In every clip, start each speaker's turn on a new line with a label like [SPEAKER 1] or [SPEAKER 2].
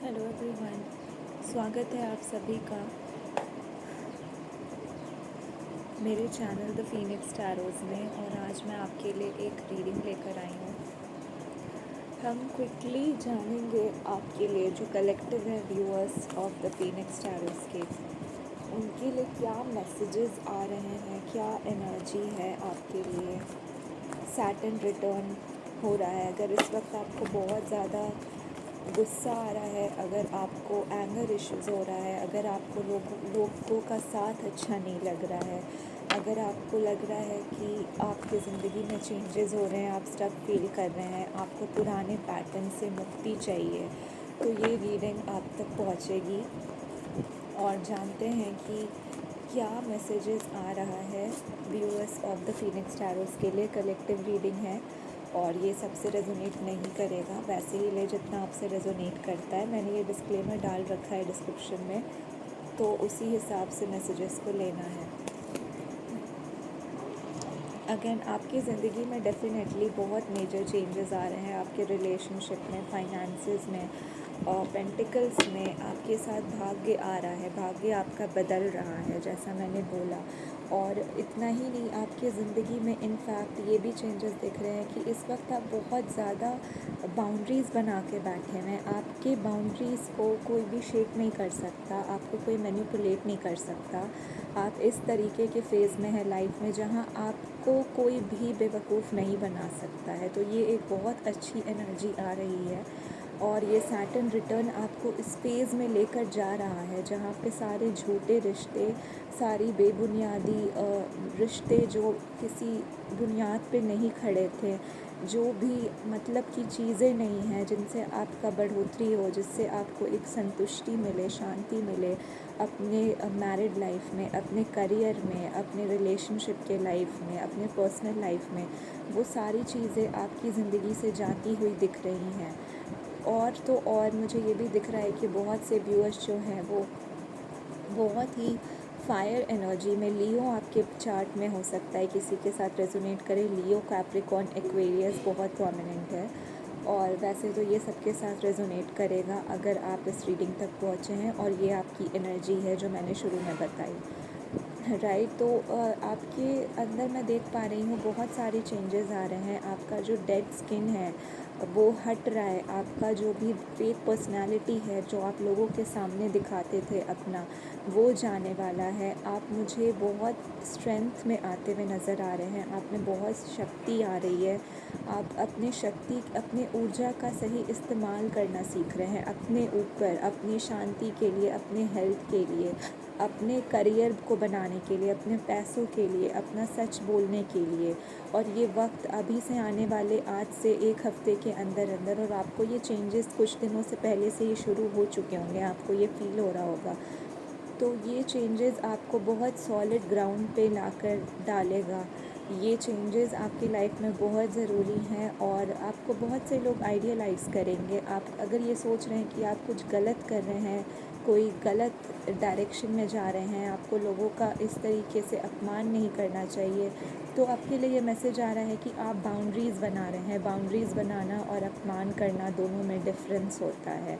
[SPEAKER 1] Hello everyone, स्वागत है आप सभी का मेरे चैनल द फीनिक्स टैरोज़ में। और आज मैं आपके लिए एक रीडिंग लेकर आई हूँ। हम क्विकली जानेंगे आपके लिए जो कलेक्टिव है व्यूअर्स ऑफ द फीनिक्स टैरोज़ के, उनके लिए क्या मैसेजेस आ रहे हैं, क्या एनर्जी है आपके लिए। सैटर्न रिटर्न हो रहा है। अगर इस वक्त आपको बहुत ज़्यादा गुस्सा आ रहा है, अगर आपको एंगर इश्यूज़ हो रहा है, अगर आपको लोगों का साथ अच्छा नहीं लग रहा है, अगर आपको लग रहा है कि आपकी ज़िंदगी में चेंजेस हो रहे हैं, आप स्टक फील कर रहे हैं, आपको पुराने पैटर्न से मुक्ति चाहिए, तो ये रीडिंग आप तक पहुंचेगी। और जानते हैं कि क्या मैसेजेस आ रहा है व्यूअर्स ऑफ द फीनिक्स टैरोज़ के लिए। कलेक्टिव रीडिंग है और ये सबसे रेजोनेट नहीं करेगा, वैसे ही ले जितना आपसे रेजोनेट करता है। मैंने ये डिस्क्लेमर डाल रखा है डिस्क्रिप्शन में, तो उसी हिसाब से मैसेजेस को लेना है। अगेन आपकी ज़िंदगी में डेफिनेटली बहुत मेजर चेंजेस आ रहे हैं, आपके रिलेशनशिप में, फाइनेंसेस में और पेंटिकल्स में। आपके साथ भाग्य आ रहा है, भाग्य आपका बदल रहा है जैसा मैंने बोला। और इतना ही नहीं, आपकी ज़िंदगी में इनफैक्ट ये भी चेंजेस दिख रहे हैं कि इस वक्त आप बहुत ज़्यादा बाउंड्रीज़ बना के बैठे हैं। आपके बाउंड्रीज़ को कोई भी शेक नहीं कर सकता, आपको कोई मैनिपुलेट नहीं कर सकता। आप इस तरीके के फ़ेज़ में है लाइफ में जहाँ आपको कोई भी बेवकूफ़ नहीं बना सकता है। तो ये एक बहुत अच्छी एनर्जी आ रही है। और ये सैटर्न रिटर्न आपको इस फेज़ में लेकर जा रहा है जहाँ पे सारे झूठे रिश्ते, सारी बेबुनियादी रिश्ते जो किसी बुनियाद पे नहीं खड़े थे, जो भी मतलब की चीज़ें नहीं हैं जिनसे आपका बढ़ोतरी हो, जिससे आपको एक संतुष्टि मिले, शांति मिले अपने मैरिड लाइफ में, अपने करियर में, अपने रिलेशनशिप के लाइफ में, अपने पर्सनल लाइफ में, वो सारी चीज़ें आपकी ज़िंदगी से जाती हुई दिख रही हैं। और तो और मुझे ये भी दिख रहा है कि बहुत से व्यूअर्स जो हैं वो बहुत ही फायर एनर्जी में, लियो आपके चार्ट में हो सकता है किसी के साथ रेजोनेट करे। लियो, कैप्रिकॉर्न, एक्वेरियस बहुत प्रोमिनेंट है और वैसे तो ये सबके साथ रेजोनेट करेगा अगर आप इस रीडिंग तक पहुँचे हैं। और ये आपकी एनर्जी है जो मैंने शुरू में बताई, राइट। तो आपके अंदर मैं देख पा रही हूँ बहुत सारे चेंजेस आ रहे हैं। आपका जो डेड स्किन है वो हट रहा है, आपका जो भी फेक पर्सनालिटी है जो आप लोगों के सामने दिखाते थे अपना, वो जाने वाला है। आप मुझे बहुत स्ट्रेंथ में आते हुए नज़र आ रहे हैं, आप में बहुत शक्ति आ रही है। आप अपनी शक्ति, अपनी ऊर्जा का सही इस्तेमाल करना सीख रहे हैं अपने ऊपर, अपनी शांति के लिए, अपने हेल्थ के लिए, अपने करियर को बनाने के लिए, अपने पैसों के लिए, अपना सच बोलने के लिए। और ये वक्त अभी से आने वाले, आज से एक हफ़्ते के अंदर अंदर, और आपको ये चेंजेस कुछ दिनों से पहले से ही शुरू हो चुके होंगे, आपको ये फील हो रहा होगा। तो ये चेंजेस आपको बहुत सॉलिड ग्राउंड पे लाकर डालेगा। ये चेंजेस आपकी लाइफ में बहुत ज़रूरी हैं और आपको बहुत से लोग आइडियलाइज़ करेंगे। आप अगर ये सोच रहे हैं कि आप कुछ गलत कर रहे हैं, कोई गलत डायरेक्शन में जा रहे हैं, आपको लोगों का इस तरीके से अपमान नहीं करना चाहिए, तो आपके लिए ये मैसेज आ रहा है कि आप बाउंड्रीज़ बना रहे हैं। बाउंड्रीज़ बनाना और अपमान करना दोनों में डिफरेंस होता है।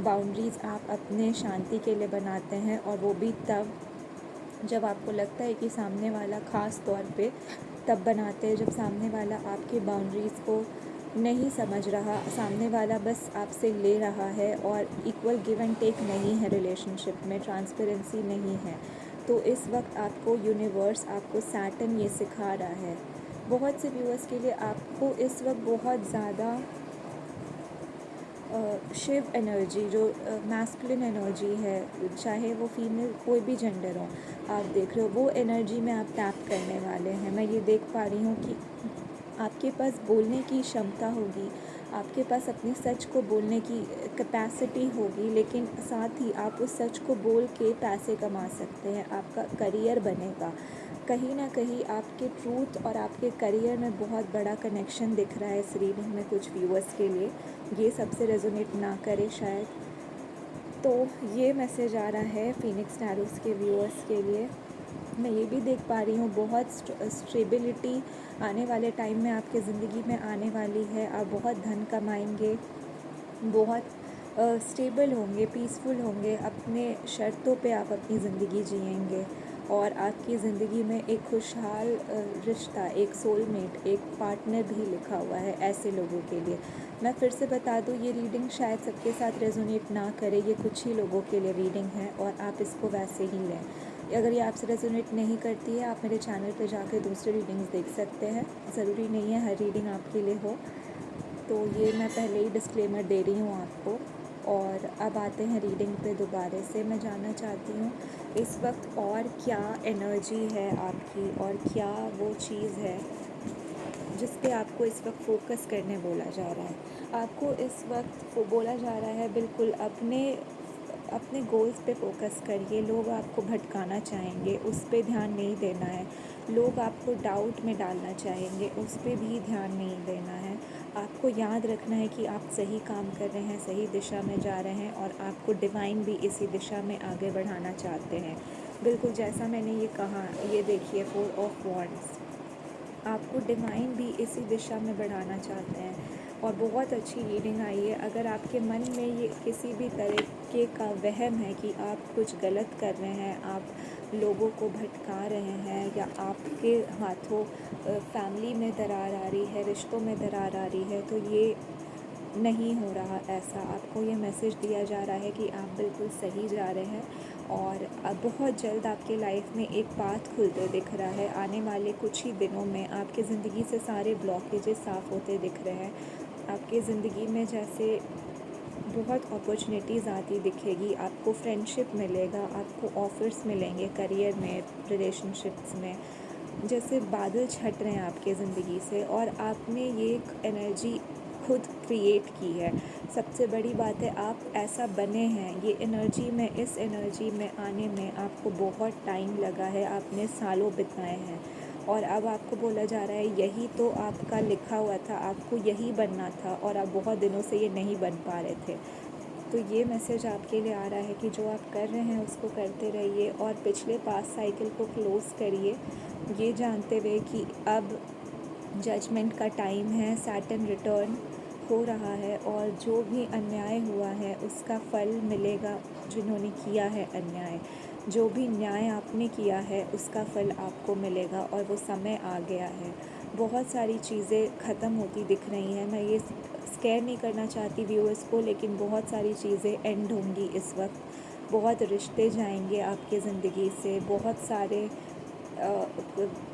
[SPEAKER 1] बाउंड्रीज़ आप अपने शांति के लिए बनाते हैं और वो भी तब जब आपको लगता है कि सामने वाला, ख़ास तौर पे तब बनाते हैं जब सामने वाला आपकी बाउंड्रीज़ को नहीं समझ रहा, सामने वाला बस आपसे ले रहा है और इक्वल गिव एंड टेक नहीं है रिलेशनशिप में, ट्रांसपेरेंसी नहीं है। तो इस वक्त आपको यूनिवर्स, आपको सैटर्न ये सिखा रहा है। बहुत से व्यूअर्स के लिए आपको इस वक्त बहुत ज़्यादा शिव एनर्जी, जो मैस्कुलिन एनर्जी है, चाहे वो फीमेल कोई भी जेंडर हो, आप देख रहे हो वो एनर्जी में आप टैप करने वाले हैं। मैं ये देख पा रही हूँ कि आपके पास बोलने की क्षमता होगी, आपके पास अपने सच को बोलने की कैपेसिटी होगी, लेकिन साथ ही आप उस सच को बोल के पैसे कमा सकते हैं, आपका करियर बनेगा। कहीं ना कहीं आपके ट्रूथ और आपके करियर में बहुत बड़ा कनेक्शन दिख रहा है इस रीडिंग में कुछ व्यूअर्स के लिए। ये सबसे रेजोनेट ना करे शायद, तो ये मैसेज आ रहा है फीनिक्स टैरोज़ के व्यूअर्स के लिए। मैं ये भी देख पा रही हूँ बहुत स्टेबिलिटी आने वाले टाइम में आपके ज़िंदगी में आने वाली है। आप बहुत धन कमाएंगे, बहुत स्टेबल होंगे, पीसफुल होंगे, अपने शर्तों पे आप अपनी ज़िंदगी जिएंगे और आपकी ज़िंदगी में एक खुशहाल रिश्ता, एक सोलमेट, एक पार्टनर भी लिखा हुआ है ऐसे लोगों के लिए। मैं फिर से बता दूँ, ये रीडिंग शायद सबके साथ रेजोनेट ना करे, ये कुछ ही लोगों के लिए रीडिंग है और आप इसको वैसे ही लें। अगर ये आपसे रेजोनेट नहीं करती है, आप मेरे चैनल पे जाके दूसरी रीडिंग्स देख सकते हैं। ज़रूरी नहीं है हर रीडिंग आपके लिए हो। तो ये मैं पहले ही डिस्क्लेमर दे रही हूँ आपको। और अब आते हैं रीडिंग पे दोबारा से। मैं जानना चाहती हूँ इस वक्त और क्या एनर्जी है आपकी और क्या वो चीज़ है जिस पे आपको इस वक्त फ़ोकस करने बोला जा रहा है। आपको इस वक्त बोला जा रहा है बिल्कुल अपने गोल्स पे फोकस करिए। लोग आपको भटकाना चाहेंगे, उस पे ध्यान नहीं देना है। लोग आपको डाउट में डालना चाहेंगे, उस पे भी ध्यान नहीं देना है। आपको याद रखना है कि आप सही काम कर रहे हैं, सही दिशा में जा रहे हैं और आपको डिवाइन भी इसी दिशा में आगे बढ़ाना चाहते हैं। बिल्कुल जैसा मैंने ये कहा, ये देखिए 4 ऑफ वॉन्ड्स, आपको डिवाइन भी इसी दिशा में बढ़ाना चाहते हैं। और बहुत अच्छी रीडिंग आई है। अगर आपके मन में ये किसी भी तरीके का वहम है कि आप कुछ गलत कर रहे हैं, आप लोगों को भटका रहे हैं या आपके हाथों फैमिली में दरार आ रही है, रिश्तों में दरार आ रही है, तो ये नहीं हो रहा ऐसा। आपको ये मैसेज दिया जा रहा है कि आप बिल्कुल सही जा रहे हैं और अब बहुत जल्द आपके लाइफ में एक पाथ खुलते दिख रहा है। आने वाले कुछ ही दिनों में आपकी ज़िंदगी से सारे ब्लॉकेजेस साफ़ होते दिख रहे हैं। आपकी ज़िंदगी में जैसे बहुत अपॉर्चुनिटीज़ आती दिखेगी, आपको फ्रेंडशिप मिलेगा, आपको ऑफ़र्स मिलेंगे करियर में, रिलेशनशिप्स में, जैसे बादल छट रहे हैं आपके ज़िंदगी से और आपने ये एक एनर्जी खुद क्रिएट की है। सबसे बड़ी बात है, आप ऐसा बने हैं। ये एनर्जी में, इस एनर्जी में आने में आपको बहुत टाइम लगा है, आपने सालों बिताए हैं और अब आपको बोला जा रहा है यही तो आपका लिखा हुआ था, आपको यही बनना था और आप बहुत दिनों से ये नहीं बन पा रहे थे। तो ये मैसेज आपके लिए आ रहा है कि जो आप कर रहे हैं उसको करते रहिए और पिछले पास्ट साइकिल को क्लोज़ करिए, ये जानते हुए कि अब जजमेंट का टाइम है। सैटर्न रिटर्न हो रहा है और जो भी अन्याय हुआ है उसका फल मिलेगा। जिन्होंने किया है अन्याय, जो भी न्याय आपने किया है उसका फल आपको मिलेगा और वो समय आ गया है। बहुत सारी चीज़ें ख़त्म होती दिख रही हैं। मैं ये स्केयर नहीं करना चाहती व्यूअर्स को, लेकिन बहुत सारी चीज़ें एंड होंगी इस वक्त। बहुत रिश्ते जाएंगे आपके ज़िंदगी से, बहुत सारे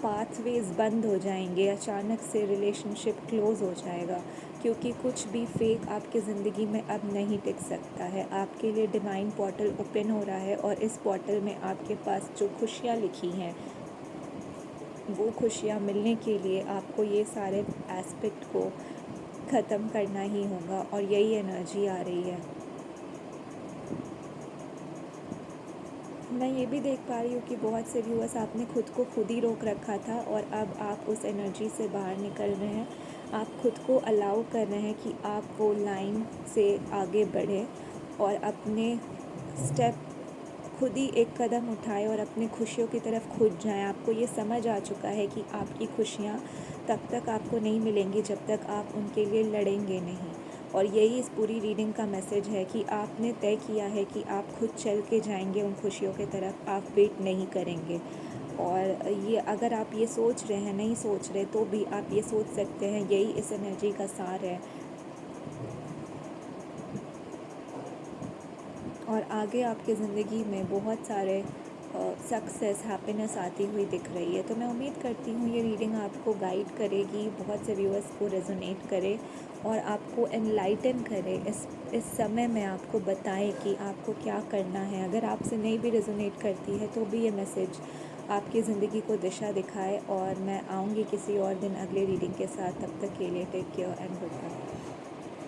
[SPEAKER 1] पाथवेज़ बंद हो जाएंगे, अचानक से रिलेशनशिप क्लोज़ हो जाएगा क्योंकि कुछ भी फेक आपकी ज़िंदगी में अब नहीं टिक सकता है। आपके लिए डिवाइन पोर्टल ओपन हो रहा है और इस पोर्टल में आपके पास जो खुशियाँ लिखी हैं, वो खुशियाँ मिलने के लिए आपको ये सारे एस्पेक्ट को ख़त्म करना ही होगा और यही एनर्जी आ रही है। मैं ये भी देख पा रही हूँ कि बहुत से व्यूअर्स, आपने खुद को खुद ही रोक रखा था और अब आप उस एनर्जी से बाहर निकल रहे हैं। आप खुद को अलाउ कर रहे हैं कि आप वो लाइन से आगे बढ़ें और अपने स्टेप खुद ही एक कदम उठाएं और अपनी खुशियों की तरफ खुद जाएं। आपको ये समझ आ चुका है कि आपकी खुशियाँ तब तक आपको नहीं मिलेंगी जब तक आप उनके लिए लड़ेंगे नहीं। और यही इस पूरी रीडिंग का मैसेज है कि आपने तय किया है कि आप खुद चल के जाएंगे उन खुशियों की तरफ, आप वेट नहीं करेंगे। और ये अगर आप ये सोच रहे हैं, नहीं सोच रहे, तो भी आप ये सोच सकते हैं, यही इस एनर्जी का सार है। और आगे आपकी ज़िंदगी में बहुत सारे सक्सेस, हैप्पीनेस आती हुई दिख रही है। तो मैं उम्मीद करती हूँ ये रीडिंग आपको गाइड करेगी, बहुत से व्यूअर्स को रेजोनेट करे और आपको एनलाइटन करे। इस समय में आपको बताएं कि आपको क्या करना है। अगर आपसे नहीं भी रेजोनेट करती है तो भी ये मैसेज आपकी ज़िंदगी को दिशा दिखाए। और मैं आऊँगी किसी और दिन अगले रीडिंग के साथ। तब तक के लिए take care and good bye.